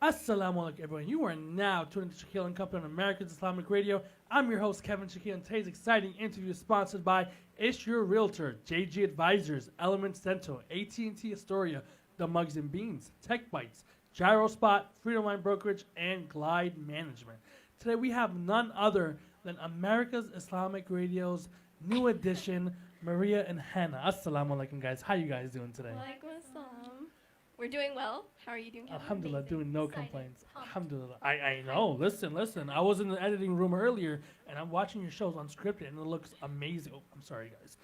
Assalamu alaikum, everyone. You are now tuning to Shakil and Company on America's Islamic Radio. I'm your host, Kevin Shakil, and today's exciting interview is sponsored by Ish Your Realtor, JG Advisors, Element Cento, AT&T Astoria, The Mugs and Beans, Tech Bites, Gyro Spot, Freedom Line Brokerage, and Glide Management. Today we have none other than America's Islamic Radio's new edition, Maria and Hannah. Assalamu alaikum, guys. How you guys doing today? Walaikum assalam. We're doing well. How are you doing, Kevin? Alhamdulillah, Amazing. doing no Excited. complaints. Pumped. Alhamdulillah. I know. Listen. I was in the editing room earlier, and I'm watching your shows Unscripted, and it looks amazing. Oh, I'm sorry, guys.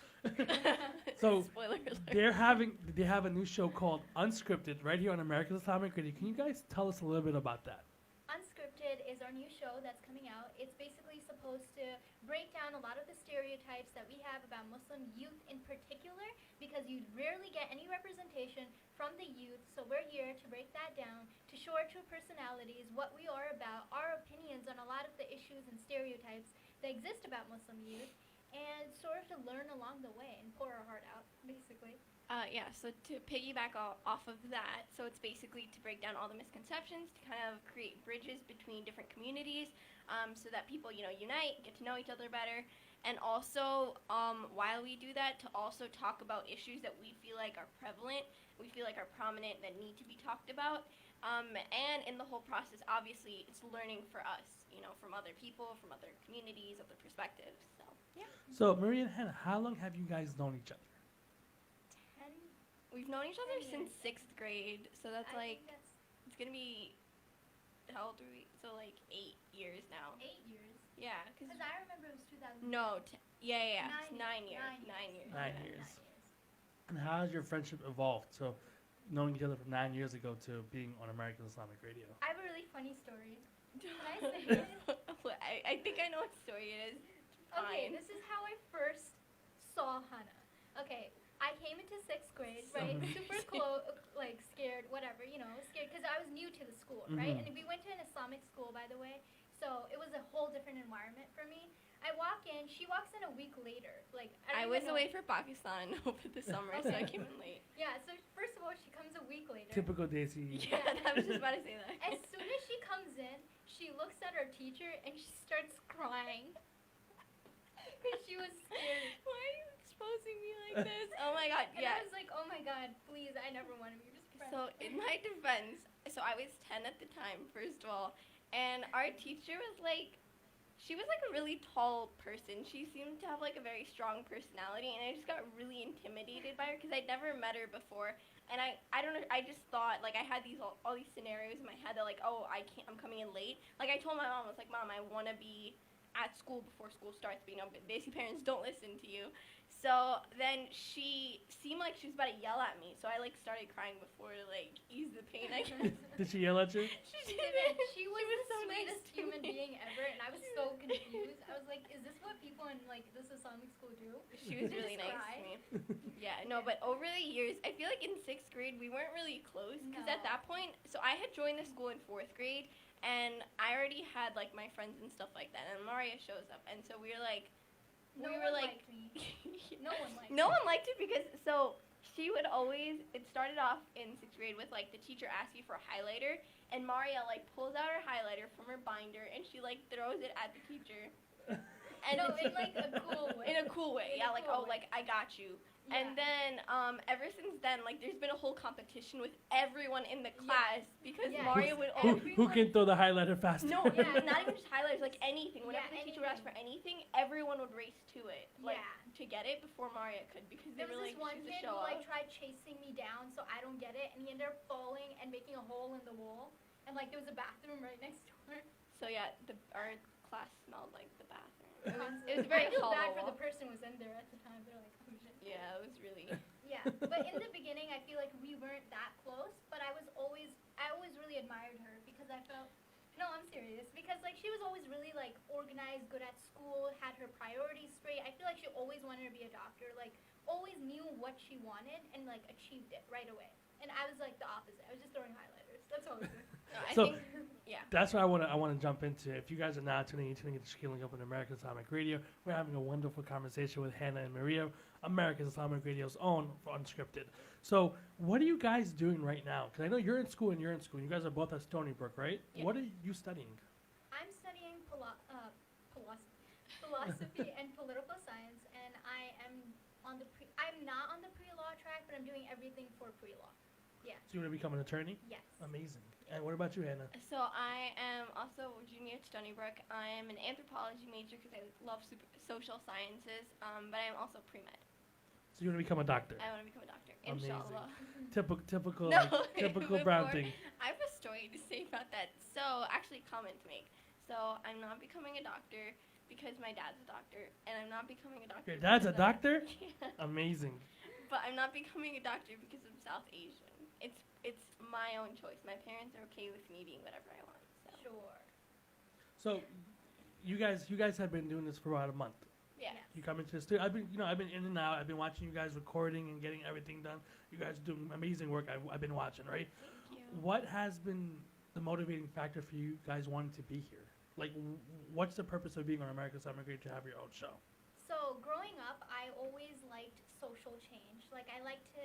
So, Spoiler alert. they have a new show called Unscripted right here on America's Islamic Radio. Can you guys tell us a little bit about that? Unscripted is our new show that's coming out. It's basically supposed to break down a lot of the stereotypes that we have about Muslim youth in particular, because you rarely get any representation from the youth. So we're here to break that down, to show our true personalities, what we are about, our opinions on a lot of the issues and stereotypes that exist about Muslim youth, and sort of to learn along the way and pour our heart out, basically. So to piggyback off of that, so it's basically to break down all the misconceptions, to kind of create bridges between different communities, so that people, unite, get to know each other better, and also, while we do that, to also talk about issues that we feel like are prevalent, we feel like are prominent, that need to be talked about, and in the whole process, obviously, it's learning for us, from other people, from other communities, other perspectives, so, yeah. So, Maria and Hannah, how long have you guys known each other? We've known each other 10 since years. 6th grade, so that's I like, think that's it's gonna be, how old are we? So like 8 years now. 8 years. Yeah, cause Because I remember it was 2000. no, it's 9 years. Nine 9 years. Nine yeah. years. And how has your friendship evolved? So, knowing each other from 9 years ago to being on American Islamic Radio. I have a really funny story. Can I say it? I think I know what story it is. Okay, Fine. this is how I first saw Hannah. Okay, I came into 6th grade, right? Mhm. Super scared, whatever, scared because I was new to the school, right? Mhm. And we went to an Islamic school, by the way, so it was a whole different environment for me. I walk in, she walks in a week later. I don't was even know- away for Pakistan over the summer, so I came in late. Yeah, so first of all, she comes a week later. Typical Daisy. Yeah, I was just about to say that. As soon as she comes in, she looks at her teacher and she starts crying. Because she was scared. Why are you exposing me like this? Oh my god, And yeah. I was like, oh my god, please, I never want to be just friends. So in my defense, so I was 10 at the time, first of all, and our teacher was like, she was like a really tall person. She seemed to have like a very strong personality, and I just got really intimidated by her because I'd never met her before. And I don't know, I just thought, like, I had all these scenarios in my head that, like, oh, I'm coming in late. Like, I told my mom, I was like, Mom, I want to be at school before school starts, but basically parents don't listen to you. So then she seemed like she was about to yell at me, so I like started crying before to like ease the pain, I guess. Did she yell at you? She didn't. She was the so nice sweetest to human me. being ever, and I was so confused. I was like, is this what people in this Islamic school do? She was They really just nice cry? to me. Yeah, no, but over the years, I feel like in 6th grade we weren't really close because at No. that point, so I had joined the school in 4th grade, and I already had like my friends and stuff like that, and Maria shows up, and so we were like, No we one were like, liked me. No one liked no me. one liked it because so she would always. It started off in 6th grade with like the teacher asks you for a highlighter, and Maria like pulls out her highlighter from her binder and she like throws it at the teacher. And No, in like a cool way. in a cool way, In yeah, a like cool oh, way. like I got you. Yeah. And then ever since then, like there's been a whole competition with everyone in the class because Yeah. Maria would Who, always. who can throw the highlighter faster? No, Yeah. not even just highlighters, like anything. Whenever Yeah, the teacher would ask for anything, everyone would race to it, like Yeah. to get it before Maria could because they There were was like, this one she's a kid show who off. tried chasing me down so I don't get it, and he ended up falling and making a hole in the wall. And there was a bathroom right next door. So yeah, our class smelled like the bathroom. Constantly. It was very I feel bad for hollow. the person who was in there at the time. They're like, oh shit. Yeah, it was really. Yeah, but in the beginning, I feel like we weren't that close. But I always really admired her because I felt. No, I'm serious. Because she was always really organized, good at school, had her priorities straight. I feel like she always wanted to be a doctor. Always knew what she wanted and achieved it right away. And I was the opposite. I was just throwing highlighters. That's all I was doing. No, I So- think, yeah. That's what I want to jump into. If you guys are now tuning into Shakil and Company American Islamic Radio, we're having a wonderful conversation with Hannah and Maria, American Islamic Radio's own for Unscripted. So, what are you guys doing right now? Because I know you're in school and you're in school. You guys are both at Stony Brook, right? Yeah. What are you studying? I'm studying philosophy and political science, and I'm not on the pre-law track, but I'm doing everything for pre-law. Yeah. So you want to become an attorney? Yes. Amazing. And what about you, Hannah? So I am also a junior at Stony Brook. I am an anthropology major because I love social sciences, but I am also pre-med. So you want to become a doctor? I want to become a doctor, Amazing. inshallah. Typical, No, typical Brown thing. I have a story to say about that. So, actually, comment to make. So, I'm not becoming a doctor because my dad's a doctor, and I'm not becoming a doctor. Your dad's a because doctor? Yeah. Amazing. But I'm not becoming a doctor because I'm South Asian. It's my own choice. My parents are okay with me being whatever I want. So. Sure. So, you guys have been doing this for about a month. Yeah. You come into the studio. I've been in and out. I've been watching you guys recording and getting everything done. You guys are doing amazing work. I've been watching, right? Thank you. What has been the motivating factor for you guys wanting to be here? Like, what's the purpose of being on American Islamic Radio to have your own show? So growing up, I always liked social change. Like I like to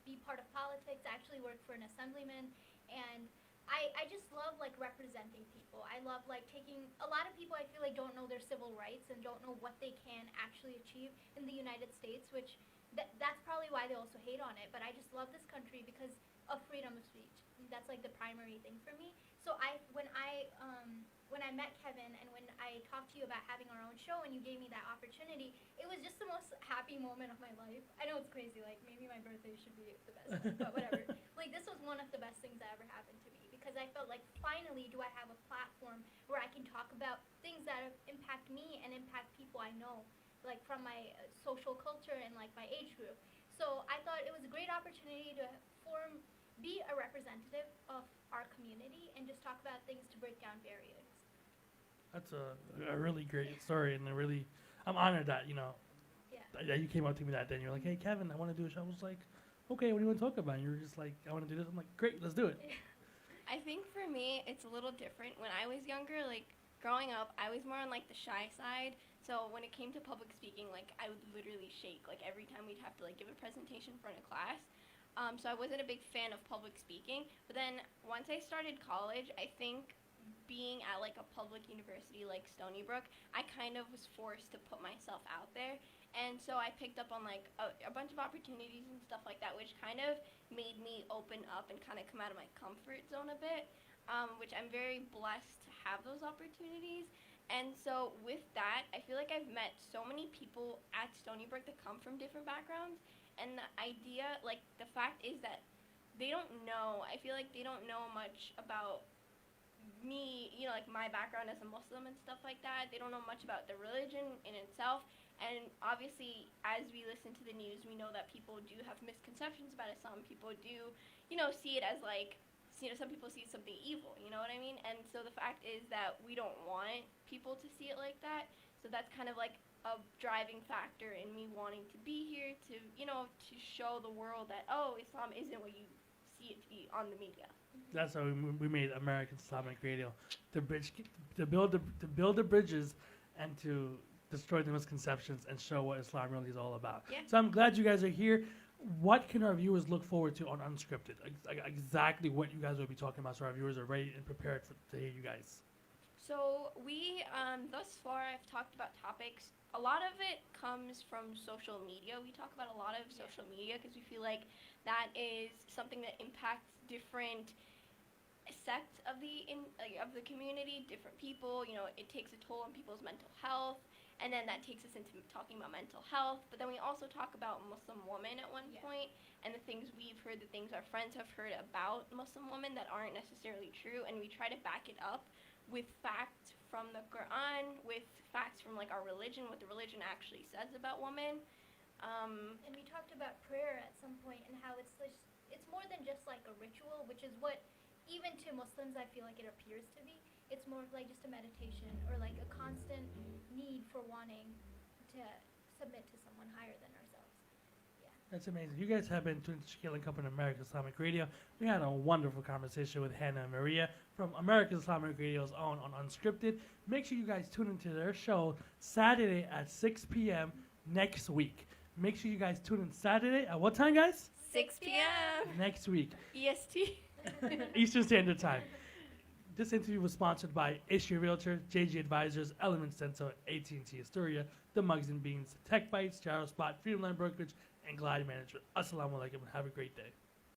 be part of politics. I actually worked for an assemblyman, and I just love representing people. I love taking a lot of people I feel don't know their civil rights and don't know what they can actually achieve in the United States, which that's probably why they also hate on it. But I just love this country because of freedom of speech. That's the primary thing for me. So when I met Kevin and when I talked to you about having our own show and you gave me that opportunity, it was just the most happy moment of my life. I know it's crazy, maybe my birthday should be the best one, but whatever. This was one of the best things that ever happened to me because I felt finally do I have a platform where I can talk about things that impact me and impact people I know, from my social culture and my age group. So I thought it was a great opportunity to be a representative of our community and just talk about things to break down barriers. That's a really great story, and I'm honored that that you came up to me that day and you're like, hey Kevin, I want to do a show. I was like, okay, what do you want to talk about? And you were just like, I want to do this. I'm like, great, let's do it. I think for me, it's a little different. When I was younger, growing up, I was more on the shy side. So when it came to public speaking, I would literally shake every time we'd have to give a presentation in front of class. So I wasn't a big fan of public speaking. But then once I started college, I think being at a public university like Stony Brook, I kind of was forced to put myself out there. And so I picked up on a bunch of opportunities and stuff like that, which kind of made me open up and kind of come out of my comfort zone a bit, which I'm very blessed to have those opportunities. And so with that, I feel like I've met so many people at Stony Brook that come from different backgrounds. And the idea, the fact is that they don't know, I feel like they don't know much about me, my background as a Muslim and stuff like that. They don't know much about the religion in itself. And obviously, as we listen to the news, we know that people do have misconceptions about Islam. People do, see it as some people see something evil, you know what I mean? And so the fact is that we don't want people to see it like that. So that's kind of a driving factor in me wanting to be here to, to show the world that, Islam isn't what you see it to be on the media. That's how we made American Islamic Radio, to build the bridges and to destroy the misconceptions and show what Islam really is all about. Yeah. So I'm glad you guys are here. What can our viewers look forward to on Unscripted? Exactly what you guys will be talking about, so our viewers are ready and prepared to hear you guys. So we, thus far, I've talked about topics. A lot of it comes from social media. We talk about a lot of social media because we feel like that is something that impacts different sects of the community, different people. It takes a toll on people's mental health. And then that takes us into talking about mental health. But then we also talk about Muslim women at one point, and the things we've heard, the things our friends have heard about Muslim women that aren't necessarily true. And we try to back it up with facts from the Quran, with facts from our religion, what the religion actually says about women. And we talked about prayer at some point and how it's more than just a ritual, which is what even to Muslims I feel like it appears to be. It's more of just a meditation or a constant need for wanting to submit to someone higher than ourselves. Yeah. That's amazing. You guys have been tuned to Shakil and Company on American Islamic Radio. We had a wonderful conversation with Hannah and Maria from American Islamic Radio's own on Unscripted. Make sure you guys tune into their show Saturday at 6 p.m. next week. Make sure you guys tune in Saturday at what time, guys? 6 p.m. Next week. EST. Eastern Standard Time. This interview was sponsored by Issue Realtor, JG Advisors, Element Central, AT&T Astoria, The Mugs and Beans, Tech Bites, Gyro Spot, Freedom Line Brokerage, and Glide Management. Assalamu alaikum and have a great day.